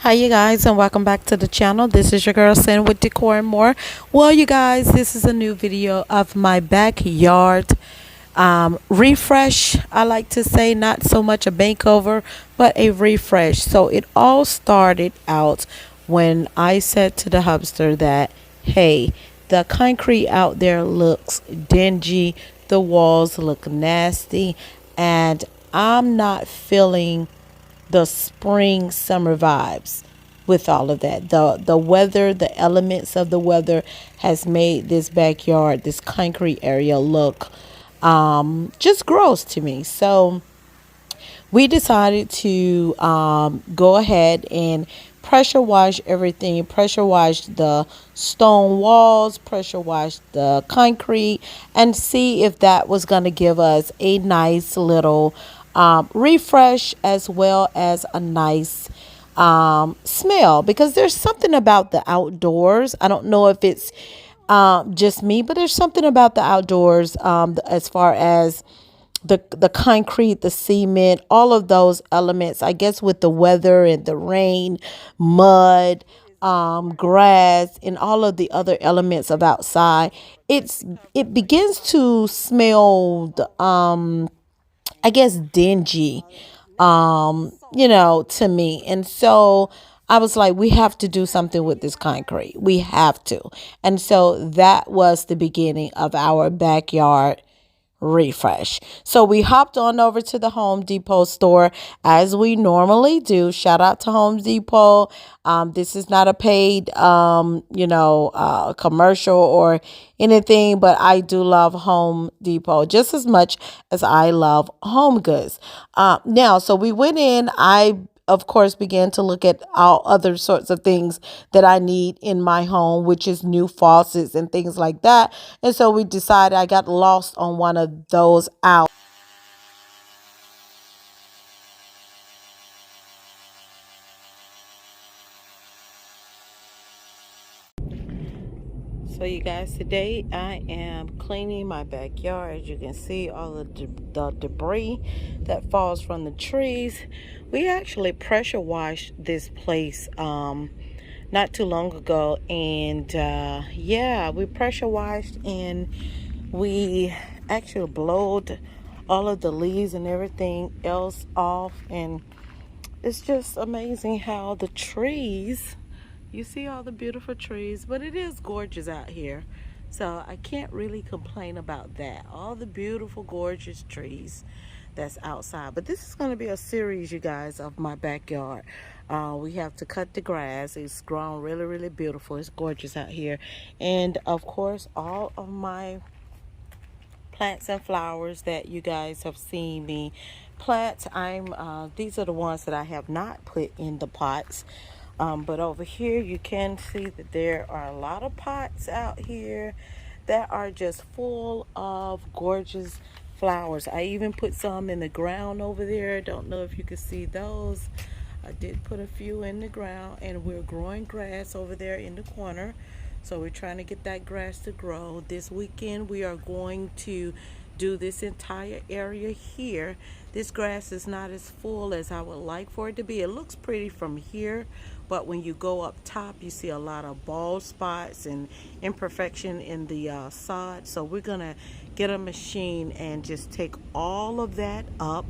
Hi you guys, and welcome back to the channel. This is your girl Sin with Decor and More. Well, you guys, this is a new video of my backyard refresh. I like to say, not so much a makeover but a refresh. So it all started out when I said to the hubster that, hey, the concrete out there looks dingy, the walls look nasty, and I'm not feeling the spring summer vibes with all of that. The weather, the elements of the weather has made this backyard, this concrete area look just gross to me. So we decided to go ahead and pressure wash everything, pressure wash the stone walls, pressure wash the concrete, and see if that was going to give us a nice little refresh as well as a nice smell, because there's something about the outdoors. I don't know if it's just me, but there's something about the outdoors as far as the concrete, the cement, all of those elements, I guess, with the weather and the rain, mud, grass, and all of the other elements of outside, it begins to smell I guess dingy, to me. And so I was like, we have to do something with this concrete. We have to. And so that was the beginning of our backyard refresh. So we hopped on over to the Home Depot store as we normally do. Shout out to Home Depot. This is not a paid, commercial or anything, but I do love Home Depot just as much as I love Home Goods. Now, so we went in. I of course, began to look at all other sorts of things that I need in my home, which is new faucets and things like that. And so we decided, I got lost on one of those out. So you guys, today I am cleaning my backyard. As you can see, all of the debris that falls from the trees. We actually pressure washed this place not too long ago, and yeah, we pressure washed and we actually blowed all of the leaves and everything else off, and it's just amazing how the trees, you see all the beautiful trees, but it is gorgeous out here. So I can't really complain about that. All the beautiful, gorgeous trees that's outside. But this is going to be a series, you guys, of my backyard. We have to cut the grass. It's grown really, really beautiful. It's gorgeous out here. And of course, all of my plants and flowers that you guys have seen me plant, these are the ones that I have not put in the pots. But over here you can see that there are a lot of pots out here that are just full of gorgeous flowers. I even put some in the ground over there. Don't know if you can see those. I did put a few in the ground, and we're growing grass over there in the corner. So we're trying to get that grass to grow. This weekend we are going to do this entire area here. This grass is not as full as I would like for it to be. It looks pretty from here, but when you go up top, you see a lot of bald spots and imperfection in the sod. So we're gonna get a machine and just take all of that up,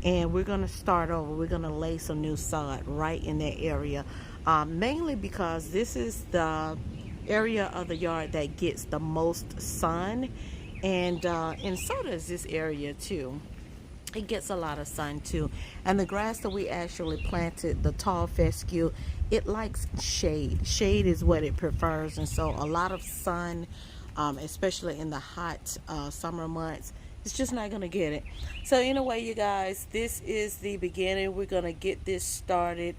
and we're gonna start over. We're gonna lay some new sod right in that area, mainly because this is the area of the yard that gets the most sun, and so does this area too. It gets a lot of sun too. And the grass that we actually planted, the tall fescue, it likes shade is what it prefers. And so a lot of sun, especially in the hot summer months, it's just not gonna get it. So anyway, you guys, this is the beginning. We're gonna get this started.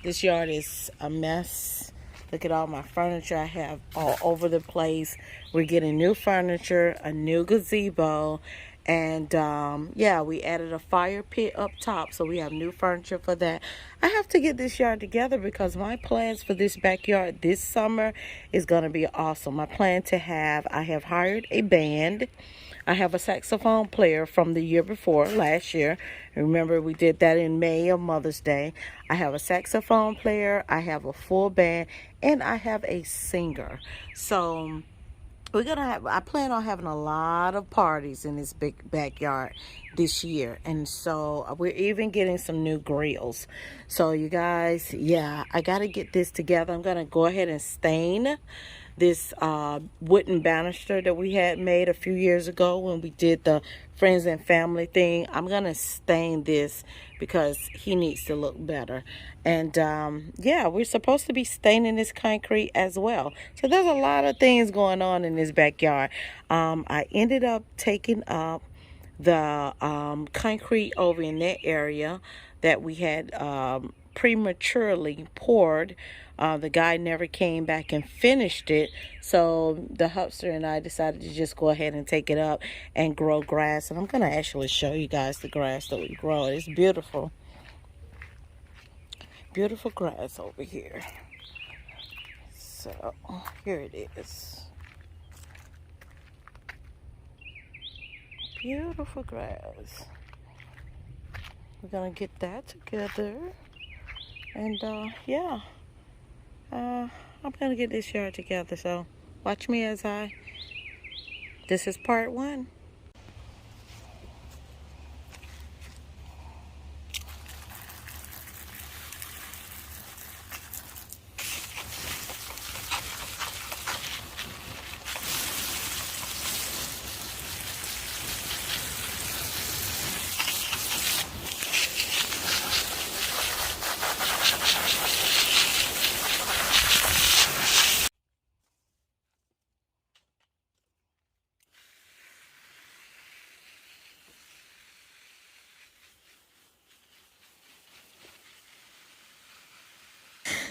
This yard is a mess. Look at all my furniture I have all over the place. We're getting new furniture, a new gazebo, and yeah, we added a fire pit up top, so we have new furniture for that. I have to get this yard together because my plans for this backyard this summer is going to be awesome. I have hired a band. I have a saxophone player from the year before, last year. Remember, we did that in May of Mother's Day. I have a saxophone player, I have a full band, and I have a singer. So I plan on having a lot of parties in this big backyard this year. And so we're even getting some new grills. So you guys, yeah, I got to get this together. I'm going to go ahead and stain this wooden banister that we had made a few years ago when we did the friends and family thing. I'm gonna stain this because he needs to look better. And yeah, we're supposed to be staining this concrete as well. So there's a lot of things going on in this backyard. I ended up taking up the concrete over in that area that we had prematurely poured. The guy never came back and finished it, so the hupster and I decided to just go ahead and take it up and grow grass. And I'm gonna actually show you guys the grass that we grow. It's beautiful, beautiful grass over here. So here it is, beautiful grass. We're gonna get that together, and yeah. I'm gonna get this yard together, so watch me as this is part 1.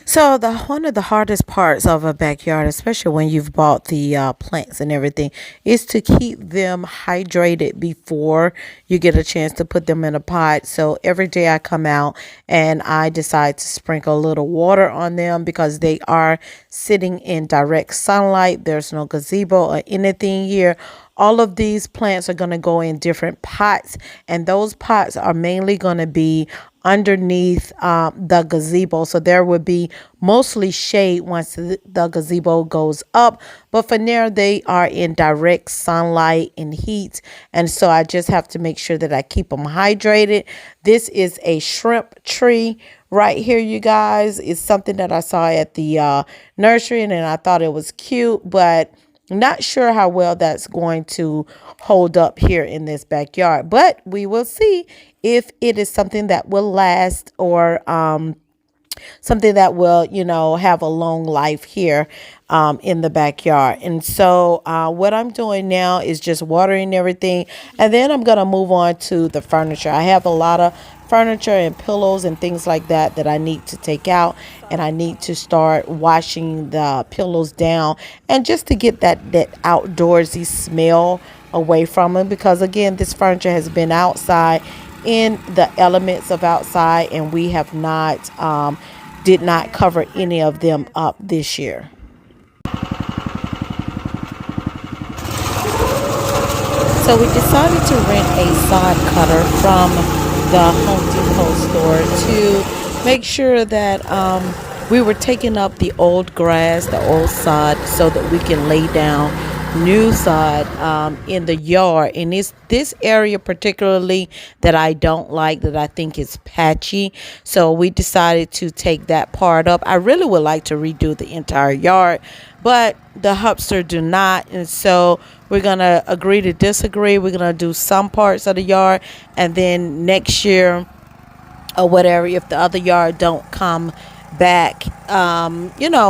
So one of the hardest parts of a backyard, especially when you've bought the plants and everything, is to keep them hydrated before you get a chance to put them in a pot. So every day I come out and I decide to sprinkle a little water on them because they are sitting in direct sunlight. There's no gazebo or anything here. All of these plants are going to go in different pots, and those pots are mainly going to be underneath the gazebo. So there would be mostly shade once the gazebo goes up, but for now they are in direct sunlight and heat, and so I just have to make sure that I keep them hydrated. This is a shrimp tree right here, you guys. It's something that I saw at the nursery, and I thought it was cute, but not sure how well that's going to hold up here in this backyard, but we will see if it is something that will last, or something that will, have a long life here in the backyard. And so what I'm doing now is just watering everything, and then I'm going to move on to the furniture. I have a lot of furniture and pillows and things like that I need to take out, and I need to start washing the pillows down, and just to get that outdoorsy smell away from them, because again, this furniture has been outside in the elements of outside, and we have not did not cover any of them up this year. So we decided to rent a sod cutter from the Home Depot store to make sure that we were taking up the old grass, the old sod, so that we can lay down new sod in the yard. And it's this area particularly that I don't like, that I think is patchy. So we decided to take that part up. I really would like to redo the entire yard, but the hupster do not. And so we're going to agree to disagree. We're going to do some parts of the yard, and then next year or whatever, if the other yard don't come back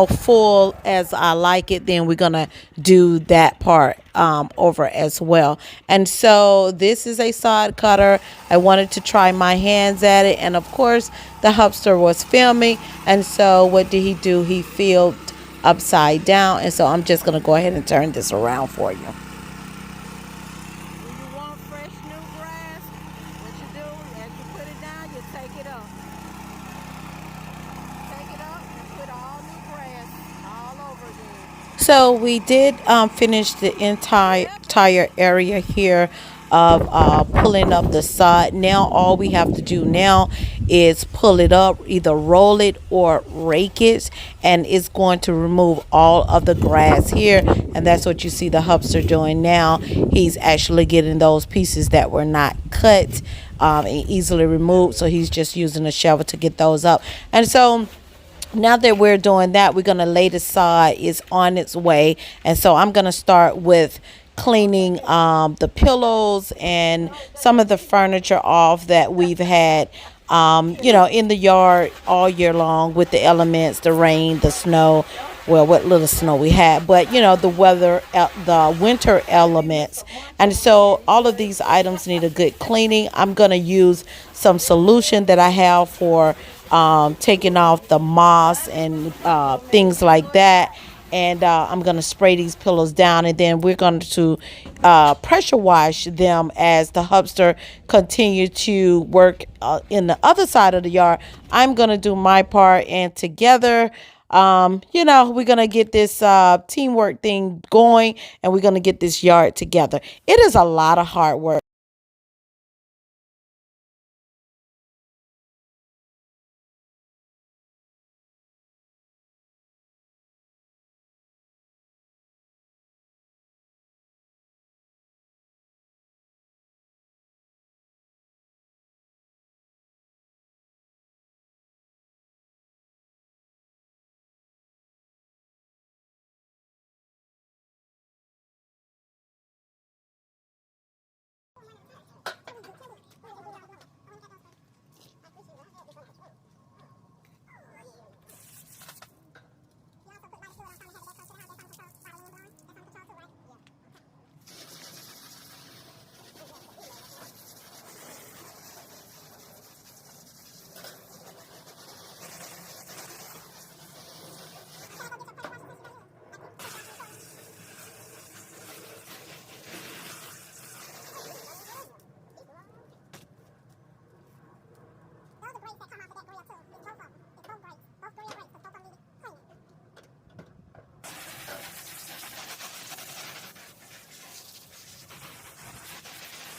full as I like it, then we're gonna do that part over as well. And so this is a sod cutter. I wanted to try my hands at it, and of course the hupster was filming, and so what did he do? He filmed upside down, and so I'm just gonna go ahead and turn this around for you. So we did finish the entire area here of pulling up the sod. Now all we have to do now is pull it up, either roll it or rake it, and it's going to remove all of the grass here. And that's what you see the hubster doing now. He's actually getting those pieces that were not cut and easily removed. So he's just using a shovel to get those up. And so now that we're doing that, we're going to lay the sod. It's on its way. And so I'm going to start with cleaning the pillows and some of the furniture off that we've had in the yard all year long with the elements, the rain, the snow. Well, what little snow we had, but the weather, the winter elements. And so all of these items need a good cleaning. I'm going to use some solution that I have for taking off the moss and things like that. And I'm going to spray these pillows down, and then we're going to pressure wash them as the hubster continue to work in the other side of the yard. I'm going to do my part, and together, we're going to get this teamwork thing going, and we're going to get this yard together. It is a lot of hard work.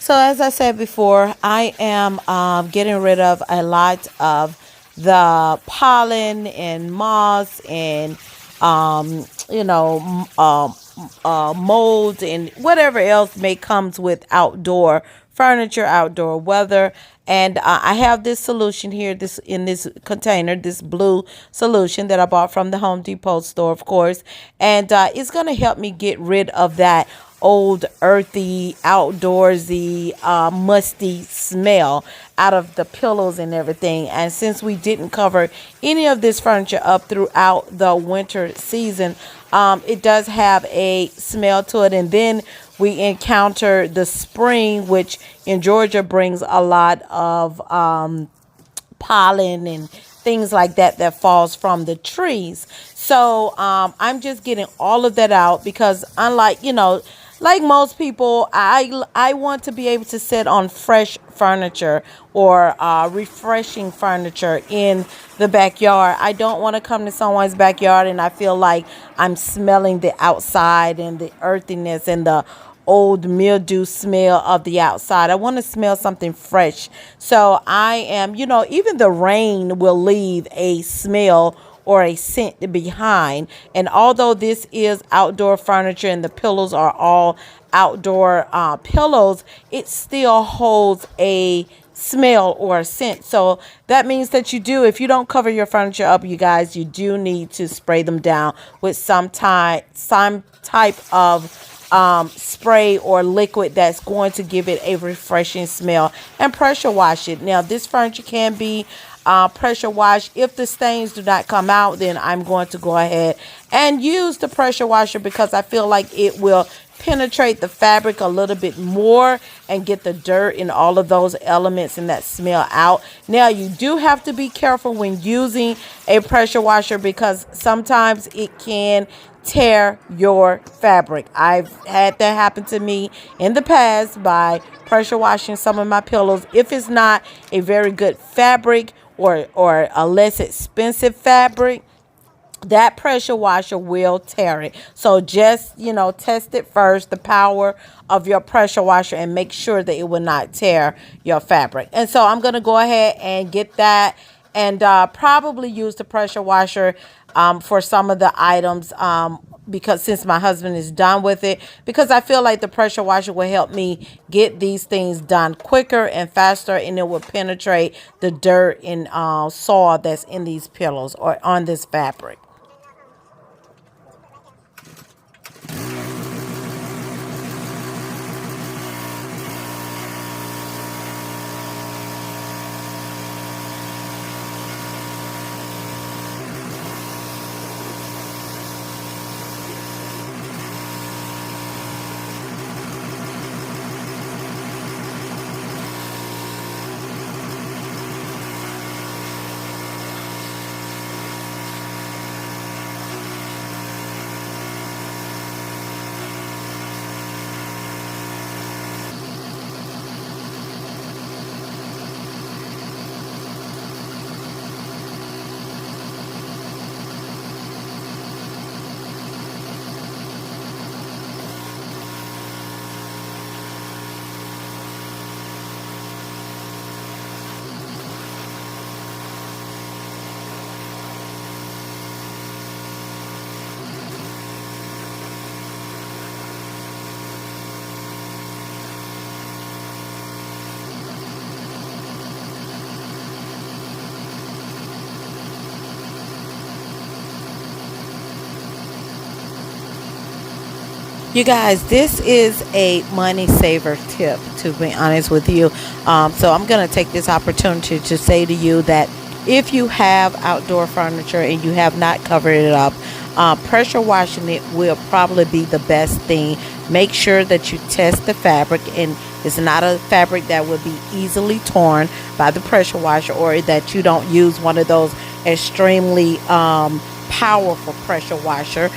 So as I said before, I am getting rid of a lot of the pollen and moss and mold and whatever else may comes with outdoor furniture, outdoor weather. And I have this solution here, this in this container, this blue solution that I bought from the Home Depot store, of course. And it's going to help me get rid of that old, earthy, outdoorsy, musty smell out of the pillows and everything. And since we didn't cover any of this furniture up throughout the winter season, it does have a smell to it. And then we encounter the spring, which in Georgia brings a lot of pollen and things like that that falls from the trees. So I'm just getting all of that out because unlike, like most people, I want to be able to sit on fresh furniture or refreshing furniture in the backyard. I don't want to come to someone's backyard and I feel like I'm smelling the outside and the earthiness and the old mildew smell of the outside. I want to smell something fresh. So I am, even the rain will leave a smell or a scent behind. And although this is outdoor furniture and the pillows are all outdoor pillows, it still holds a smell or a scent. So that means that if you don't cover your furniture up, you guys, you do need to spray them down with some type of spray or liquid that's going to give it a refreshing smell, and pressure wash it. Now this furniture can be pressure wash. If the stains do not come out, then I'm going to go ahead and use the pressure washer because I feel like it will penetrate the fabric a little bit more and get the dirt and all of those elements and that smell out. Now you do have to be careful when using a pressure washer because sometimes it can tear your fabric. I've had that happen to me in the past by pressure washing some of my pillows. If it's not a very good fabric or a less expensive fabric, that pressure washer will tear it. So just, test it first, the power of your pressure washer, and make sure that it will not tear your fabric. And so I'm going to go ahead and get that, and probably use the pressure washer for some of the items, because since my husband is done with it, because I feel like the pressure washer will help me get these things done quicker and faster, and it will penetrate the dirt and soil that's in these pillows or on this fabric. You guys, this is a money saver tip, to be honest with you. So I'm going to take this opportunity to say to you that if you have outdoor furniture and you have not covered it up, pressure washing it will probably be the best thing. Make sure that you test the fabric, and it's not a fabric that would be easily torn by the pressure washer, or that you don't use one of those extremely powerful pressure washer.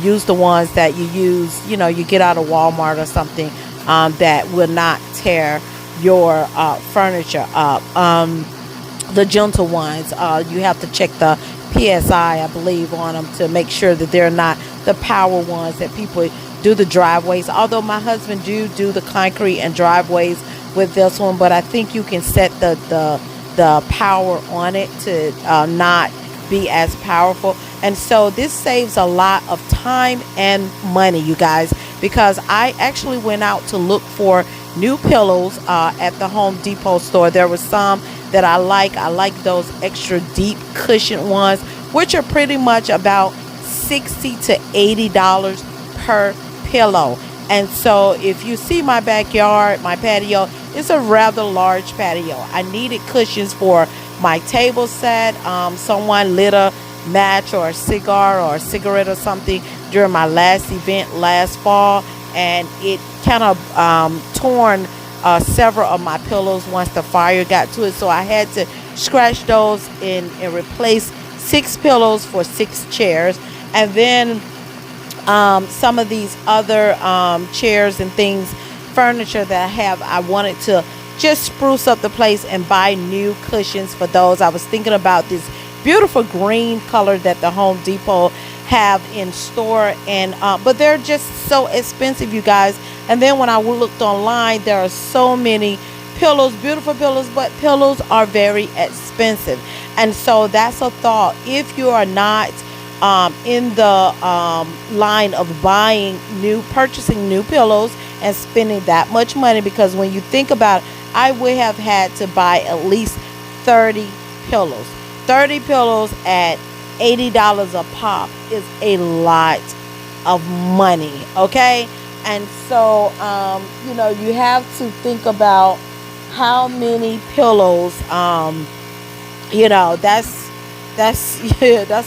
Use the ones that you use, you get out of Walmart or something, that will not tear your furniture up. The gentle ones, you have to check the PSI, I believe, on them to make sure that they're not the power ones that people do the driveways. Although my husband do the concrete and driveways with this one, but I think you can set the power on it to not be as powerful. And so this saves a lot of time and money, you guys, because I actually went out to look for new pillows at the Home Depot store. There were some that I like. I like those extra deep cushion ones, which are pretty much about $60 to $80 per pillow. And so if you see my backyard, my patio, it's a rather large patio. I needed cushions for my table set. Someone lit a match or a cigar or a cigarette or something during my last event last fall, and it kind of torn several of my pillows once the fire got to it. So I had to scratch those and replace 6 pillows for 6 chairs. And then some of these other chairs and things, furniture that I have, I wanted to just spruce up the place and buy new cushions for those. I was thinking about this beautiful green color that the Home Depot have in store, and but they're just so expensive, you guys. And then when I looked online, there are so many pillows, beautiful pillows, but pillows are very expensive. And so that's a thought. If you are not in the line of purchasing new pillows and spending that much money, because when you think about it, I would have had to buy at least 30 pillows. 30 pillows at $80 a pop is a lot of money, okay? And so, you have to think about how many pillows, that's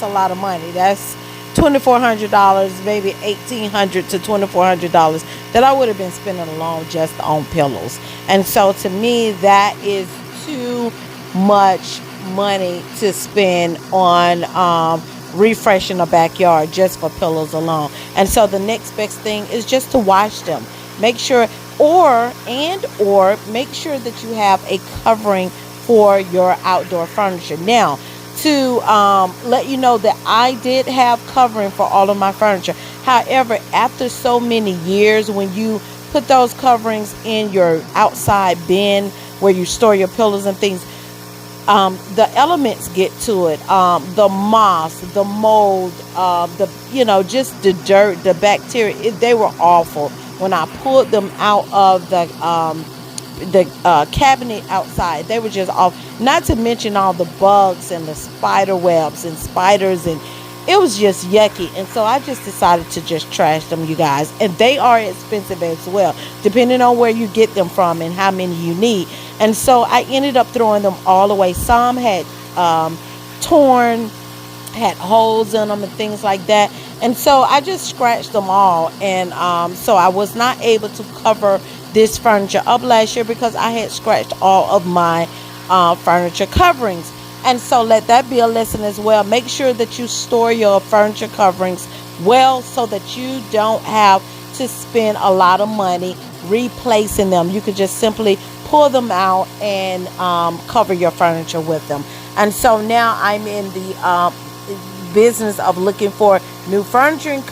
a lot of money. That's $2,400, maybe $1,800 to $2,400 that I would have been spending alone just on pillows. And so to me, that is too much money to spend on refreshing a backyard just for pillows alone. And so the next best thing is just to wash them. Make sure or make sure that you have a covering for your outdoor furniture. Now, to let you know that I did have covering for all of my furniture. However, after so many years, when you put those coverings in your outside bin where you store your pillows and things, the elements get to it. The moss, the mold, just the dirt, the bacteria. They were awful. When I pulled them out of the cabinet outside, they were just off. Not to mention all the bugs and the spider webs and spiders, and it was just yucky. And so I just decided to just trash them, you guys. And they are expensive as well, depending on where you get them from and how many you need. And so I ended up throwing them all away. Some had torn, had holes in them and things like that. And so I just scratched them all. And so I was not able to cover this furniture up last year because I had scratched all of my furniture coverings. And so let that be a lesson as well. Make sure that you store your furniture coverings well so that you don't have to spend a lot of money replacing them. You could just simply pull them out and cover your furniture with them. And so now I'm in the business of looking for new furniture,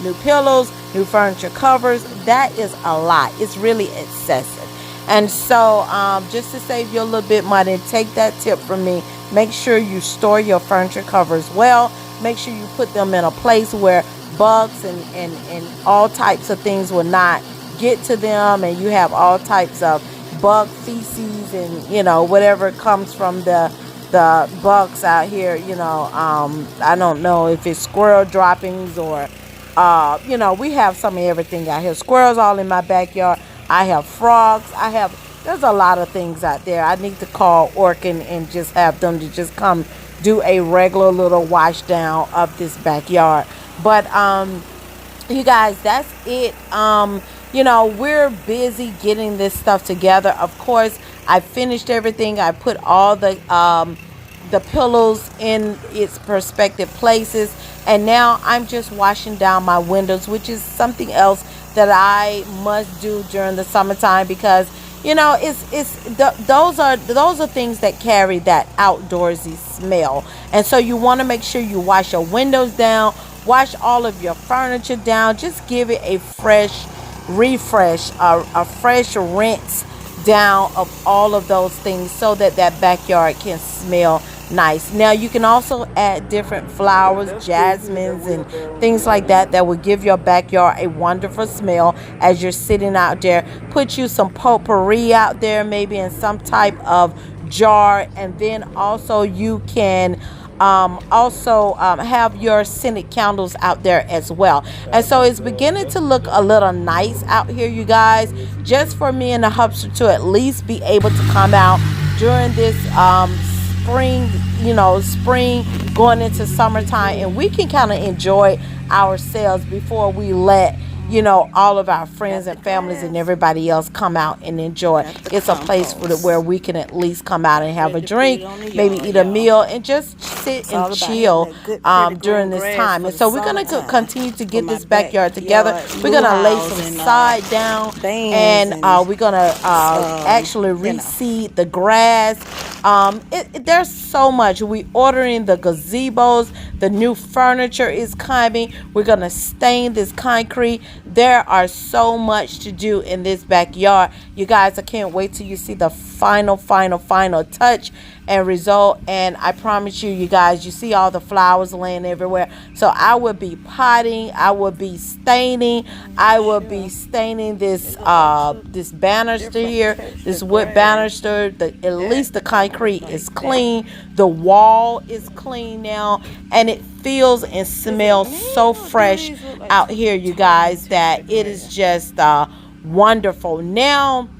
new pillows, new furniture covers. That is a lot. It's really excessive. And so just to save you a little bit money, take that tip from me. Make sure you store your furniture covers well. Make sure you put them in a place where bugs and all types of things will not get to them, and you have all types of bug feces and whatever comes from the bugs out here. I don't know if it's squirrel droppings or we have some of everything out here. Squirrels all in my backyard. I have frogs. There's a lot of things out there. I need to call Orkin and just have them to just come do a regular little wash down of this backyard. But you guys, that's it. We're busy getting this stuff together. Of course, I finished everything. I put all the pillows in its respective places, and now I'm just washing down my windows, which is something else that I must do during the summertime because those are things that carry that outdoorsy smell. And so you want to make sure you wash your windows down, wash all of your furniture down, just give it a fresh refresh, a fresh rinse down of all of those things so that backyard can smell nice. Now you can also add different flowers, jasmines and things like that will give your backyard a wonderful smell as you're sitting out there. Put you some potpourri out there, maybe in some type of jar, and then also you can have your scented candles out there as well. And so it's beginning to look a little nice out here, you guys, just for me and the Hubster to at least be able to come out during this spring going into summertime, and we can kind of enjoy ourselves before we let all of our friends and families and everybody else come out and enjoy. It's a place where we can at least come out and have a drink, maybe eat a meal, and just sit and chill during this time. And so we're going to continue to get this backyard together. We're going to lay some side down, and we're going to actually reseed the grass. There's so much. We ordering the gazebos. The new furniture is coming. We're going to stain this concrete. There are so much to do in this backyard. You guys, I can't wait till you see the final touch and result. And I promise you, you guys, you see all the flowers laying everywhere. So I will be potting. I will be staining. I will be staining this this banister here, this wood banister. At least the concrete is clean. The wall is clean now, and it feels and smells so fresh out here, you guys, that it is just wonderful. Now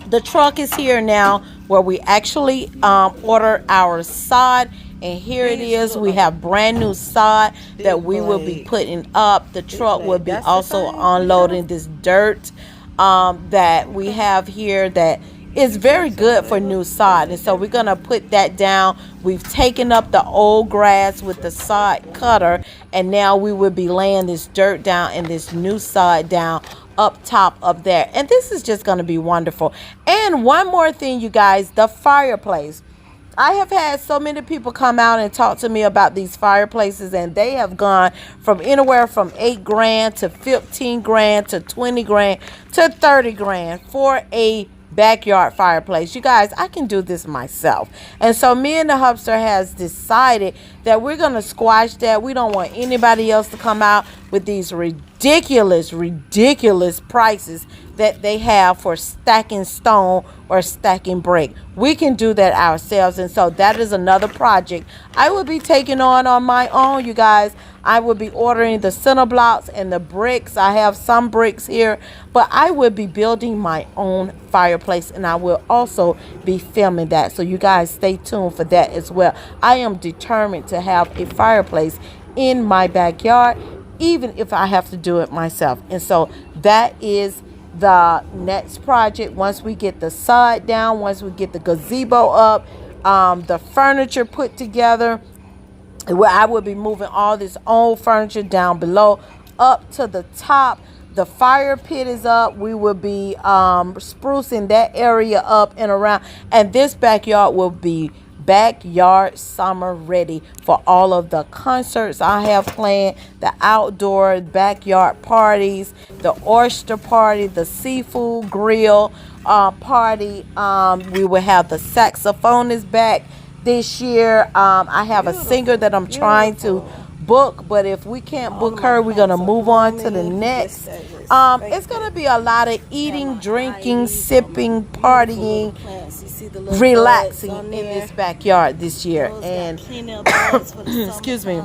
the truck is here now where we actually order our sod, and here it is. We have brand new sod that we will be putting up. The truck will be also unloading this dirt that we have here that is very good for new sod, and so we're gonna put that down. We've taken up the old grass with the sod cutter, and now we will be laying this dirt down and this new sod down up top of there, and this is just going to be wonderful. And one more thing, you guys, the fireplace. I have had so many people come out and talk to me about these fireplaces, and they have gone from anywhere from 8 grand to 15 grand to 20 grand to 30 grand for a backyard fireplace. You guys, I can do this myself. And so me and the Hubster has decided that we're going to squash that. We don't want anybody else to come out with these ridiculous prices that they have for stacking stone or stacking brick. We can do that ourselves. And so that is another project I will be taking on my own, you guys. I will be ordering the center blocks and the bricks. I have some bricks here, but I will be building my own fireplace, and I will also be filming that. So you guys stay tuned for that as well. I am determined to have a fireplace in my backyard, even if I have to do it myself. And so that is the next project. Once we get the sod down, once we get the gazebo up, the furniture put together, where I will be moving all this old furniture down below up to the top. The fire pit is up. We will be sprucing that area up and around, and this backyard will be backyard summer ready for all of the concerts I have planned, the outdoor backyard parties, the oyster party, the seafood grill party. We will have the saxophonist back this year. I have a singer that I'm trying to book, but if we can't book her, we're gonna move on to the next. It's gonna be a lot of eating, drinking, sipping, partying, relaxing in this backyard this year. And excuse me.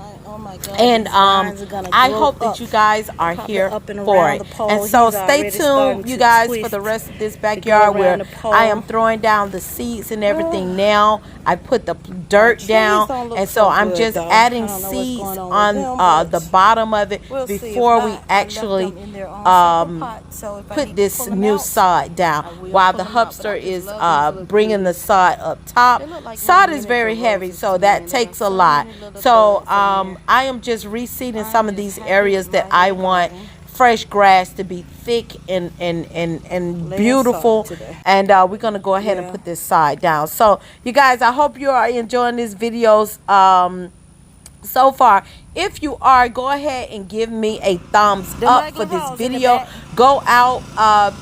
And I hope that you guys are here for it. And so stay tuned, you guys, for the rest of this backyard where I am throwing down the seeds and everything now. I put the dirt down, and so I'm just adding seeds on the bottom of it before we actually put this new sod down, while the Hubster is bringing the sod up top. Sod is very heavy, so that takes a lot. So I am just reseeding some of these areas that I want fresh grass to be thick and beautiful, and we're gonna go ahead and put this side down. So you guys, I hope you are enjoying these videos so far. If you are, go ahead and give me a thumbs up for this video. Go out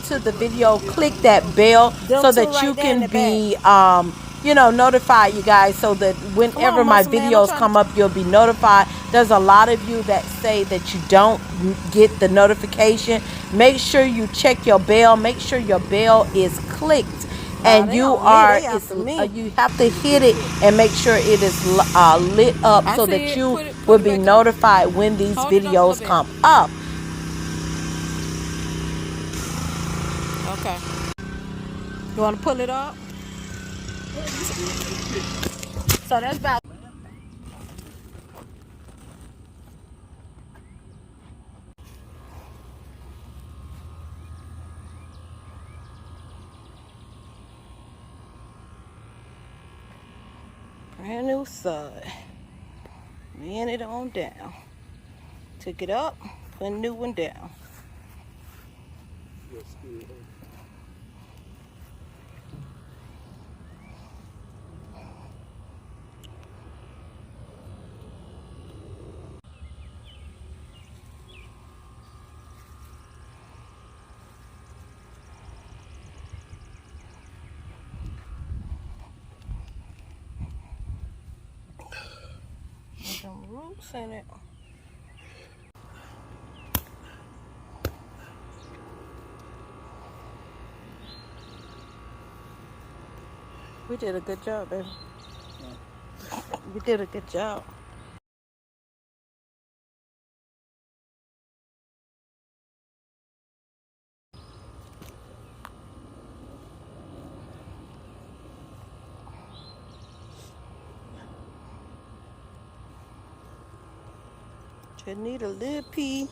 to the video, click that bell so that you can be notify you guys, so that whenever my videos come up, you'll be notified. There's a lot of you that say that you don't get the notification. Make sure you check your bell. Make sure your bell is clicked, and you have to hit it and make sure it is lit up so that you will be notified when these videos come up. Okay. You want to pull it up? So that's about. Brand new sod. Laying it on down. Took it up, put a new one down. Some roots in it. We did a good job, baby. We did a good job. Just need a little pee.